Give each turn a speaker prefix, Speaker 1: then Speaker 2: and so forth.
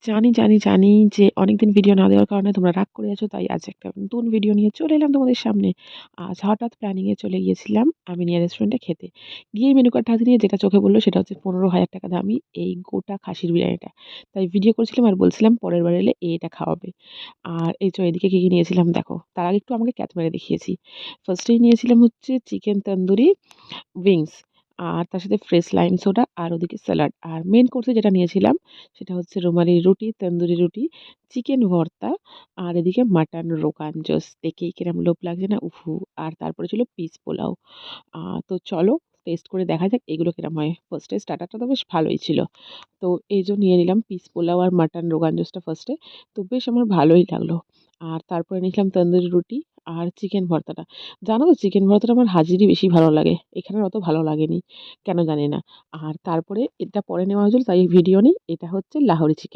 Speaker 1: জানি যে অনেকদিন ভিডিও না দেওয়ার কারণে তোমরা রাগ করে আছো। তাই আজ একটা নতুন ভিডিও নিয়ে চলে এলাম তোমাদের সামনে। আজ হঠাৎ প্ল্যানিং এ চলে গিয়েছিলাম আমিনিয়া রেস্টুরেন্টে খেতে। গিয়ে মেনু কার্ডটা হাতে নিয়ে যেটা চোখে পড়ল সেটা হচ্ছে ৳১৫,০০০ দামি এই গোটা খাসির বিরিয়ানিটা। তাই ভিডিও করছিলাম আর বলছিলাম পরের বার এলে এটা খাওয়াবে। আর এই যে এদিকে কি নিয়েছিলাম দেখো। তার আগে একটু আমাকে ক্যাচ মেরে দেখিয়েছি। ফার্স্টেই নিয়েছিলাম হচ্ছে চিকেন তন্দুরি উইংস আর তার সাথে ফ্রেশ লাইম সোডা আর ওদিকে স্যালাড। আর মেইন কোর্সে যেটা নিয়েছিলাম সেটা হচ্ছে রুমালি রুটি, তন্দুরি রুটি, চিকেন ভর্তা আর এদিকে মাটন রোগান জোশ। দেখেই কিরম লোভ লাগছে না? উফু! আর তারপরে ছিল পিস পোলাও। তো চলো টেস্ট করে দেখা যাক এগুলো কিরম হয়। ফার্স্টে স্টার্টারটা তো বেশ ভালোই ছিল। তো নিয়ে নিলাম পিস পোলাও আর মাটন রোগান জোশটা ফার্স্টে। তো বেশ আমার ভালোই লাগলো। আর তারপরে নিলাম তন্দুরি রুটি আর চিকেন ভর্তাটা। জানো তো চিকেন ভর্তাটা আমার হাজিরই বেশি ভালো লাগে। এখানের অত ভালো লাগেনি। কেন জানি না। আর তারপরে এটা পরে নেওয়া হয়েছিল তাই ভিডিও নেই। এটা হচ্ছে লাহোরি চিকেন।